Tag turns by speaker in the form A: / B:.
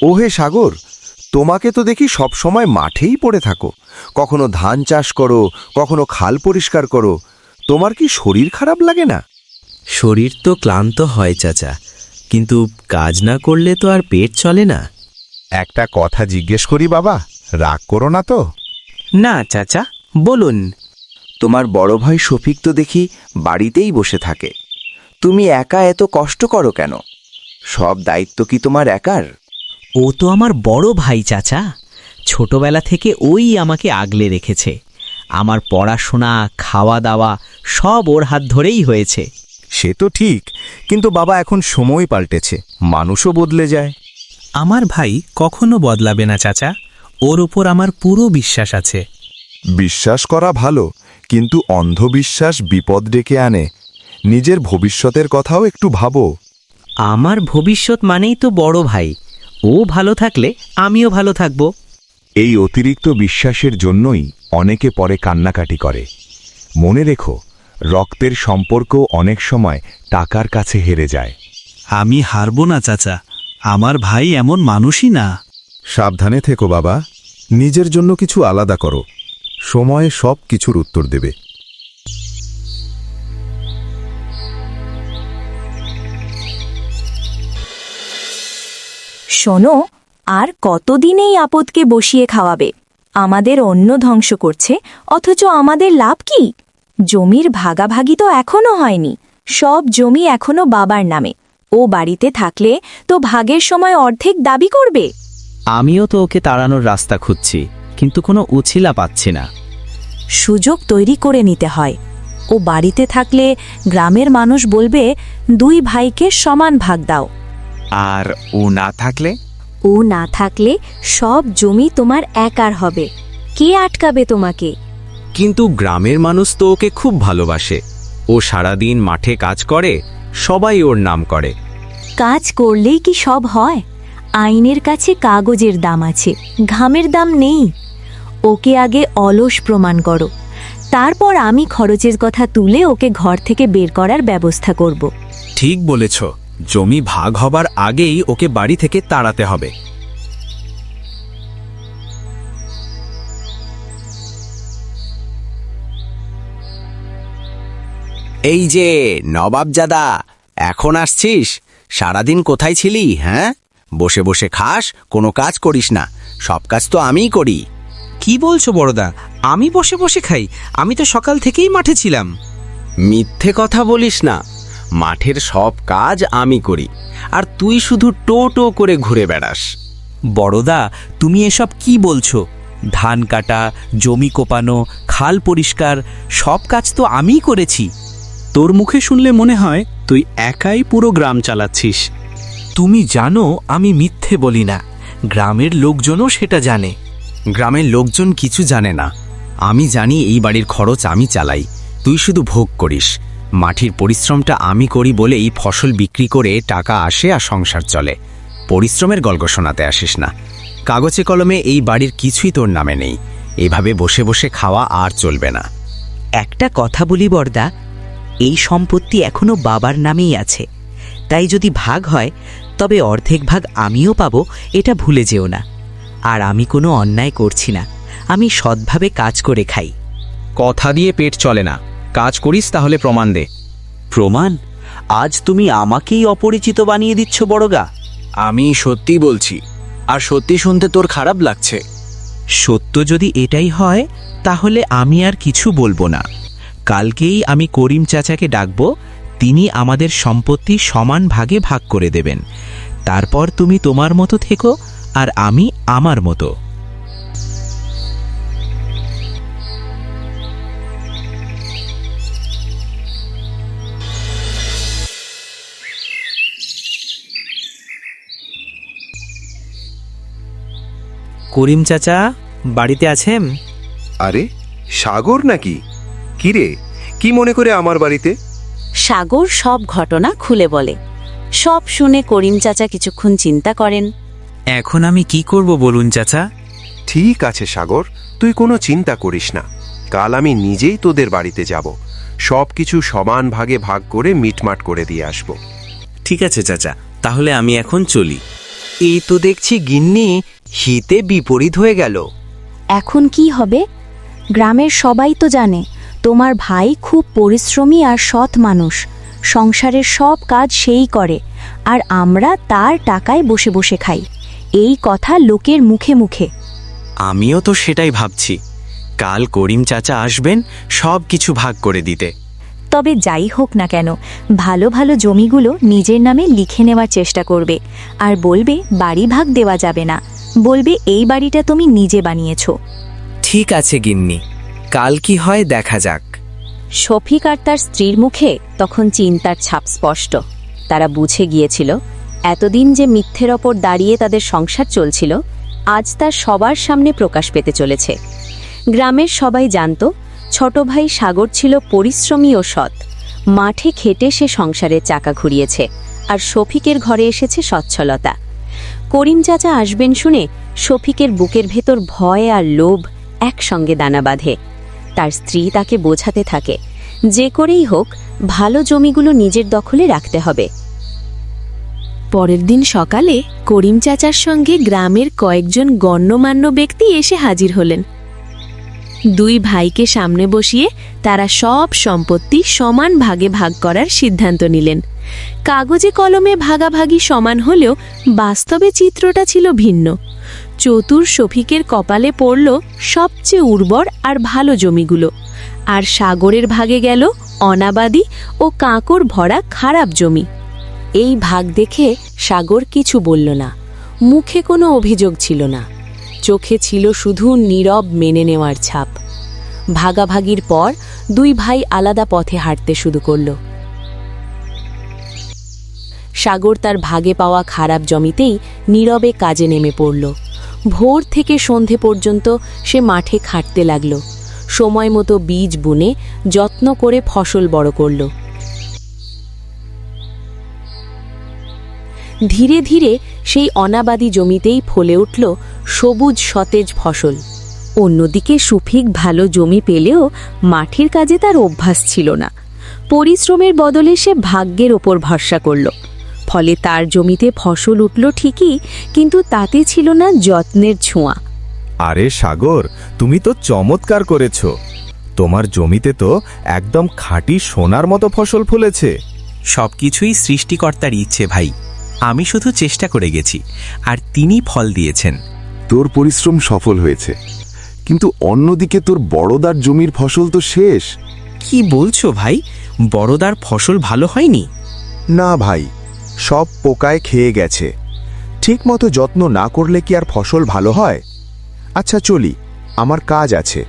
A: ওহে সাগর, তোমাকে তো দেখি সব সময় মাঠেই পড়ে থাকো। কখনো ধান চাষ করো, কখনো খাল পরিষ্কার করো। তোমার কি শরীর খারাপ লাগে না?
B: শরীর তো ক্লান্ত হয় চাচা, কিন্তু কাজ না করলে তো আর পেট চলে না।
C: একটা কথা জিজ্ঞেস করি বাবা, রাগ করো না তো?
B: না চাচা, বলুন।
A: তোমার বড় ভাই শফিক তো দেখি বাড়িতেই বসে থাকে। তুমি একা এত কষ্ট করো কেন? সব দায়িত্ব কি তোমার একার?
B: ও তো আমার বড় ভাই চাচা। ছোটবেলা থেকে ওই আমাকে আগলে রেখেছে। আমার পড়াশোনা, খাওয়া দাওয়া সব ওর হাত ধরেই হয়েছে।
C: সে তো ঠিক, কিন্তু বাবা এখন সময় পাল্টেছে, মানুষও বদলে যায়।
D: আমার ভাই কখনো বদলাবে না চাচা, ওর উপর আমার পুরো বিশ্বাস আছে।
C: বিশ্বাস করা ভালো, কিন্তু অন্ধবিশ্বাস বিপদ ডেকে আনে। নিজের ভবিষ্যতের কথাও একটু ভাবো।
B: আমার ভবিষ্যৎ মানেই তো বড় ভাই। ও ভালো থাকলে আমিও ভালো থাকব।
C: এই অতিরিক্ত বিশ্বাসের জন্যই অনেকে পরে কান্নাকাটি করে। মনে রেখো, রক্তের সম্পর্ক অনেক সময় টাকার কাছে হেরে যায়।
D: আমি হারব না চাচা, আমার ভাই এমন মানুষই না।
C: সাবধানে থেকো বাবা, নিজের জন্য কিছু আলাদা করো। সময়ে সব কিছুর উত্তর দেবে।
E: শোনো, আর কতদিন এই আপদকে বসিয়ে খাওয়াবে? আমাদের অন্ন ধ্বংস করছে, অথচ আমাদের লাভ কি? জমির ভাগাভাগি তো এখনো হয়নি। সব জমি এখনো বাবার নামে। ও বাড়িতে থাকলে তো ভাগের সময় অর্ধেক দাবি করবে।
B: আমিও তো ওকে তাড়ানোর রাস্তা খুঁজছি, কিন্তু কোনো উছিলা পাচ্ছি না।
E: সুযোগ তৈরি করে নিতে হয়। ও বাড়িতে থাকলে গ্রামের মানুষ বলবে, দুই ভাইকে সমান ভাগ দাও।
F: আর ও না থাকলে?
E: ও না থাকলে সব জমি তোমার একার হবে। কে আটকাবে তোমাকে?
F: কিন্তু গ্রামের মানুষ তো ওকে খুব ভালোবাসে। ও সারাদিন মাঠে কাজ করে, সবাই ওর নাম করে।
E: কাজ করলেই কি সব হয়? আইনের কাছে কাগজের দাম আছে, ঘামের দাম নেই। ওকে আগে অলস প্রমাণ করো, তারপর আমি খরচের কথা তুলে ওকে ঘর থেকে বের করার ব্যবস্থা করব।
D: ঠিক বলেছ, জমি ভাগ হবার আগেই ওকে বাড়ি থেকে তাড়াতে হবে।
F: এই যে নবাবজাদা, এখন আসছিস? সারাদিন কোথায় ছিলি? হ্যাঁ, বসে বসে খাস, কোনো কাজ করিস না। সব কাজ তো আমিই করি।
D: কি বলছো বড়দা? আমি বসে বসে খাই? আমি তো সকাল থেকেই মাঠে ছিলাম।
F: মিথ্যে কথা বলিস না। মাঠের সব কাজ আমি করি, আর তুই শুধু টো টো করে ঘুরে বেড়াস।
D: বড়দা, তুমি এসব কি বলছো? ধান কাটা, জমি কোপানো, খাল পরিষ্কার সব কাজ তো আমিই করেছি। তোর মুখে শুনলে মনে হয় তুই একাই পুরো গ্রাম চালাচ্ছিস। তুমি জানো আমি মিথ্যে বলি না, গ্রামের লোকজনও সেটা জানে।
F: গ্রামের লোকজন কিছু জানে না। আমি জানি এই বাড়ির খরচ আমি চালাই, তুই শুধু ভোগ করিস। মাটির পরিশ্রমটা আমি করি বলে এই ফসল বিক্রি করে টাকা আসে আর সংসার চলে। পরিশ্রমের গল্প শোনাতে আসিস না। কাগজে কলমে এই বাড়ির কিছুই তোর নামে নেই। এভাবে বসে বসে খাওয়া আর চলবে না।
B: একটা কথা বলি বড়দা, এই সম্পত্তি এখনো বাবার নামেই আছে। তাই যদি ভাগ হয় তবে অর্ধেক ভাগ আমিও পাবো, এটা ভুলে যেও না। আর আমি কোনো অন্যায় করছি না, আমি সৎভাবে কাজ করে খাই।
F: কথা দিয়ে পেট চলে না, কাজ করিস তাহলে প্রমাণ দে।
B: প্রমাণ? আজ তুমি আমাকেই অপরিচিত বানিয়ে দিচ্ছ বড়গা।
F: আমি সত্যি বলছি, আর সত্যি শুনতে তোর খারাপ লাগছে।
D: সত্য যদি এটাই হয় তাহলে আমি আর কিছু বলবো না। কালকেই আমি করিম চাচাকে ডাকবো, তিনি আমাদের সম্পত্তি সমান ভাগে ভাগ করে দেবেন। তারপর তুমি তোমার মতো থেকো আর আমি আমার মতো। করিম চাচা বাড়িতে আছেন?
A: আরে সাগর নাকি? কিরে, কি মনে করে আমার বাড়িতে?
E: সাগর সব ঘটনা খুলে বলে। সব শুনে করিম চাচা কিছুক্ষণ চিন্তা করেন।
D: এখন আমি কি করব বলুন চাচা?
A: ঠিক আছে সাগর, তুই কোনো চিন্তা করিস না।
G: কাল আমি নিজেই তোদের বাড়িতে যাব, সব কিছু সমান ভাগে ভাগ করে মিটমাট করে দিয়ে আসব।
H: ঠিক আছে চাচা, তাহলে আমি এখন চলি।
F: এই তো দেখছি গিন্নি হিতে বিপরীত হয়ে গেল।
E: এখন কি হবে? গ্রামের সবাই তো জানে তোমার ভাই খুব পরিশ্রমী আর সৎ মানুষ, সংসারের সব কাজ সেই করে, আর আমরা তার টাকায় বসে বসে খাই। এই কথা লোকের মুখে মুখে।
F: আমিও তো সেটাই ভাবছি, কাল করিম চাচা আসবেন সব কিছু ভাগ করে দিতে।
E: তবে যাই হোক না কেন, ভালো ভালো জমিগুলো নিজের নামে লিখে নেওয়ার চেষ্টা করবে, আর বলবে বাড়ি ভাগ দেওয়া যাবে না, বলবে এই বাড়িটা তুমি নিজে বানিয়েছ।
F: ঠিক আছে গিন্নি, কাল কি হয় দেখা যাক।
E: শফিক আর তার স্ত্রীর মুখে তখন চিন্তার ছাপ স্পষ্ট। তারা বুঝে গিয়েছিল এতদিন যে মিথ্যের ওপর দাঁড়িয়ে তাদের সংসার চলছিল, আজ তার সবার সামনে প্রকাশ পেতে চলেছে। গ্রামের সবাই জানত ছোট ভাই সাগর ছিল পরিশ্রমী ও সৎ, মাঠে খেটে সে সংসারের চাকা ঘুরিয়েছে, আর শফিকের ঘরে এসেছে সচ্ছলতা। করিম চাচা আসবেন শুনে শফিকের বুকের ভেতর ভয় আর লোভ একসঙ্গে দানা বাঁধে। তার স্ত্রী তাকে বোঝাতে থাকে যে করেই হোক ভালো জমিগুলো নিজের দখলে রাখতে হবে। পরের দিন সকালে করিম চাচার সঙ্গে গ্রামের কয়েকজন গণ্যমান্য ব্যক্তি এসে হাজির হলেন। দুই ভাইকে সামনে বসিয়ে তারা সব সম্পত্তি সমান ভাগে ভাগ করার সিদ্ধান্ত নিলেন। কাগজে কলমে ভাগাভাগি সমান হলেও বাস্তবে চিত্রটা ছিল ভিন্ন। চতুর শফিকের কপালে পড়ল সবচেয়ে উর্বর আর ভালো জমিগুলো, আর সাগরের ভাগে গেল অনাবাদি ও কাঁকড় ভরা খারাপ জমি। এই ভাগ দেখে সাগর কিছু বলল না, মুখে কোনো অভিযোগ ছিল না, চোখে ছিল শুধু নীরব মেনে নেওয়ার ছাপ। ভাগাভাগির পর দুই ভাই আলাদা পথে হাঁটতে শুরু করল। সাগর তার ভাগে পাওয়া খারাপ জমিতেই নীরবে কাজে নেমে পড়ল। ভোর থেকে সন্ধে পর্যন্ত সে মাঠে খাটতে লাগল, সময় মতো বীজ বুনে যত্ন করে ফসল বড় করল। ধীরে ধীরে সেই অনাবাদি জমিতেই ফলে উঠল সবুজ সতেজ ফসল। অন্যদিকে শফিক ভালো জমি পেলেও মাঠের কাজে তার অভ্যাস ছিল না। পরিশ্রমের বদলে সে ভাগ্যের ওপর ভরসা করল। ফলে তার জমিতে ফসল উঠল ঠিকই, কিন্তু তাতে ছিল না যত্নের ছোঁয়া।
C: আরে সাগর, তুমি তো চমৎকার করেছো। তোমার জমিতে তো একদম খাঁটি সোনার মতো ফসল ফলেছে।
D: সবকিছুই সৃষ্টিকর্তার ইচ্ছে ভাই, আমি শুধু চেষ্টা করে গেছি, আর তিনি ফল দিয়েছেন।
C: তোর পরিশ্রম সফল হয়েছে, কিন্তু অন্যদিকে তোর বড়দার জমির ফসল তো শেষ।
D: কি বলছো ভাই? বড়দার ফসল ভালো হয়নি?
C: না ভাই, সব পোকায় খেয়ে গেছে। ঠিকমতো যত্ন না করলে কি আর ফসল ভালো হয়? আচ্ছা চলি, আমার কাজ আছে।